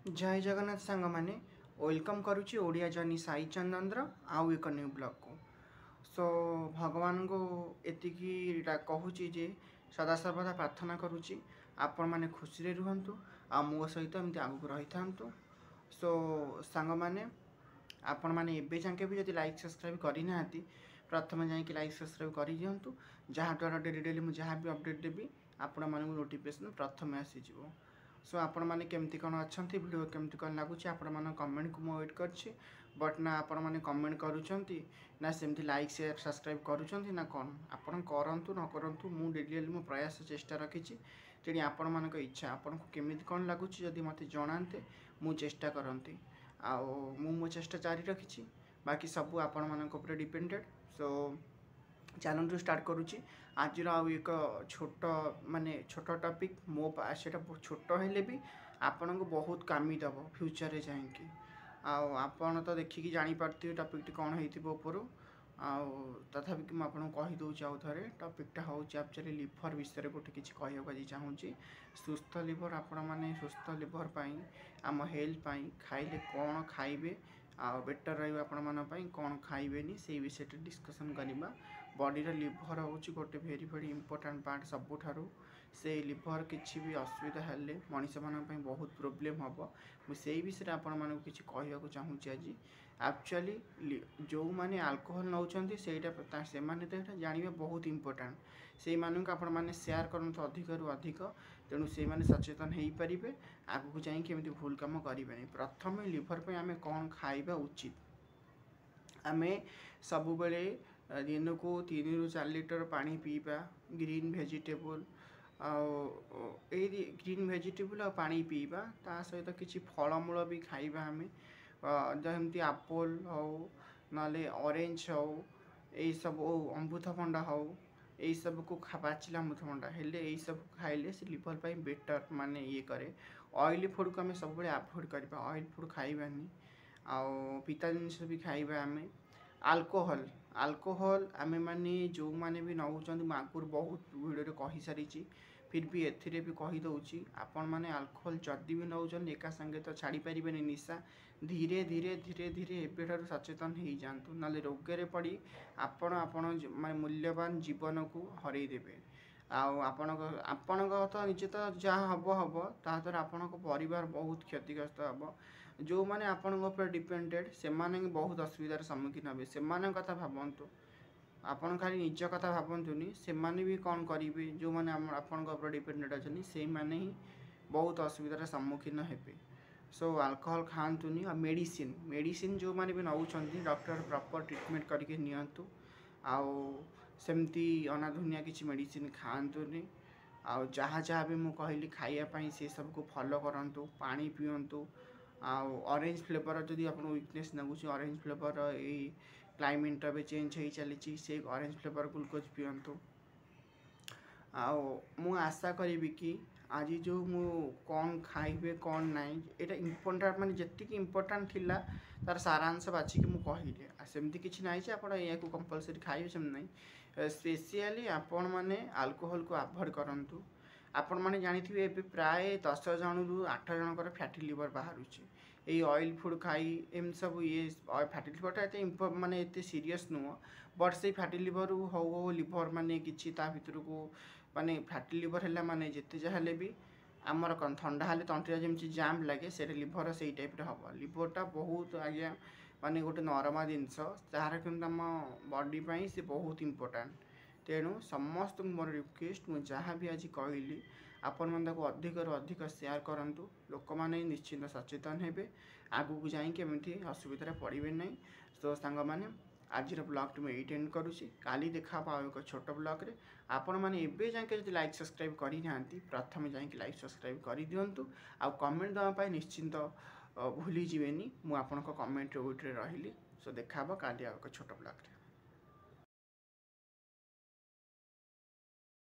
जय जगन्नाथ सांग मैंने वेलकम करुच्ची ओडिया जर्नी साई चंदन आउ एक न्यू ब्लॉग को। सो भगवान को एति कहूँ जे सदा सर्वदा प्रार्थना करुच्ची आपण मैंने खुशी रुहतु आ मो सहित एमती आगू रही था। सो सांग मैंने आपण मैंने एवं जाके भी जब लाइक सब्सक्राइब करना प्रथम जाकि लाइक सब्सक्राइब कर दिंतु जहाँद्वारा डेली डेली मुझे जहाँ भी अपडेट देवी आपण मानक नोटिफिकेशन प्रथम आसीज। सो आपण मैंने केमती कौन अच्छा वीडियो केमती कौन लगुच आपण कमेंट को मुझे वेट कर बट ना आपण मैंने कमेंट करुँच ना सेमती लाइक शेयर सब्सक्राइब करुँच ना कौन आपण करूँ न करूँ मु डेली मो प्रयास चेष्टा रखी तेणु आपण मान इच्छा आपन को केमी कौन लगुच जदि मत जनाते मु चेष्टा करती मो चेष्टा जारी रखी बाकी सबू आपण मान डिपेंडेड। सो चैनल स्टार्ट करुच्ची आज एक छोट माने छोट टॉपिक मो से छोट हेले भी आपण को बहुत कामी दब फ्यूचर रे जाइए आपण तो देखिकी जापारे टॉपिक कौन होपर तथापि मुझे कहीदे आउ थे टॉपिकटा हूँ एक्चुअली लिवर विषय गोटे किसी कहूँ चाहूँगी। सुस्थ लिवर आपण मैंने सुस्थ लिवर आम हेल्थ खाइले कौन खाइबे बेटर रही कौन खाइबेनी से विषय डिस्कसन करवा। बॉडीर लिवर हूँ गोटे भेरी भेरी इंपोर्टाट पार्ट सबुठारु से लिवर किसी भी असुविधा हेल्ले मनीष मान बहुत प्रोब्लेम हम मुझे विषय आपण मानक किसी कहूँ चाहूँगी। आज एक्चुअली जो मैंने अल्कोहल नौकरी से जानवा बहुत इंपोर्टाट से आपण मैंने शेयर करूँ अधिक रु अधिक तेणु से सचेतन हो पारे आगू जाकि भूल कम करें। प्रथम लिवर पर आम कौन खाइबा उचित आम सब बेले दिन को 3 ରୁ 4 लीटर पानी पीवा ग्रीन वेजिटेबल ग्रीन वेजिटेबल आ पानी पीवा ता सहित किसी फलमूल भी खाइबा आम जमती एप्पल हो ना ऑरेंज हो यही सब अमृतभंडा हो यही सब को पाचिला अमृतभंडा हेल्ले यही सब खाइले से लिवर पर बेटर माने ये करे। ऑयली फूड को आम सब अवॉइड करवा ऑयल फूड खाइबानी पिता जिनस भी खाइबा आम अल्कोहल अल्कोहल आम मैंने जो मैंने भी नौकरी आगुरी बहुत वीडियो कही सारी फिर भी एथिरे भी कहीदे आपण मैंने अल्कोहल जदि भी नौकरी एका संगे तो छाड़ी पारे निशा धीरे धीरे धीरे धीरे एवं सचेतन हो जातु ना रोगे पड़ी आपण माने मूल्यवान जीवन को हरईदेवे आपण तो निजे तो जहाँ हम हम ता द्वारा आपण परिवार बहुत क्षतिग्रस्त हम जो मैंने आपण डिपेंडेड से बहुत असुविधार सम्मुखीन हे से कथा भावतु आपन खाली निज कथा भावतुनि से भी कौन करेंगे जो मैंने आपण डिपेंडेड अच्छे से मैंने ही बहुत असुविधार सम्मुखीन हे। सो अल्कोहल खातुनि और मेडिसिन मेडिसिन जो मैंने भी नौकरी डॉक्टर प्रॉपर ट्रीटमेंट करके नियंतु सेमती अनाधुनिया किसी मेडिसिन खातुनि जहाँ जहाँ भी मुझे कहली खाइबापी से सब को फॉलो करंतु पानी पियंतु ऑरेंज फ्लेवर जदि आप वीकनेस लगुच ऑरेंज फ्लेवर यही क्लाइमेट भी चेंज हो चली से ऑरेंज फ्लेवर ग्लूकोज पियंतु मु आशा करी कि आज जो मु कौन खाइबे कौन नाई ये इम्पोर्टाट माने जितकी इम्पोर्टाट थिला तार सारांश बाछिकी मु कहले सेमती किछि नाइ जे आपण या को कंपलसरी खाइबे सेम नाइ स्पेशली आपण माने अल्कोहल को अवॉइड करंतु। आपण माने जानिथिबे एबे प्राय 10 जन रु 8 जनकर फैटी लिवर बाहरुचे ये ऑयल फूड खाई एम सब ये फैटी लिवरटा एत माने एत सीरीयस नुह बट से फैटी लिवर हो लिवर माने किछि ता भितर को माने फैटी लिवर है माने जिते जहाँ भी आमर कौन ठंडा हेल्ले तंत्रिया जमी जाम लगे से लिवर से टाइप हम लिवरटा बहुत आज्ञा माने गोटे नरमा जिनस जार कि आम बॉडी से बहुत इंपोर्टाट तेणु समस्त मोर रिक्वेस्ट मुझे जहाँ भी आज कहली आपण मन अधिक रु अधिक शेयर करूँ लोक मैंने निश्चिंत सचेतन हे आगू को जाकि असुविधा पड़े ना। तो सांग मैंने आज ब्लॉग मुझे ये एंड करुँची काली देखा एक छोट ब्लॉग रे आपण मैंने एवं जाके जो लाइक सब्सक्राइब करना प्रथम जाकि लाइक सब्सक्राइब कर दिंतु आ कमेंट देवाई निश्चिंत भूली जीवेनी मुझे कमेंट वेट रे रही। सो देखा काली एक छोट ब्लॉग रे।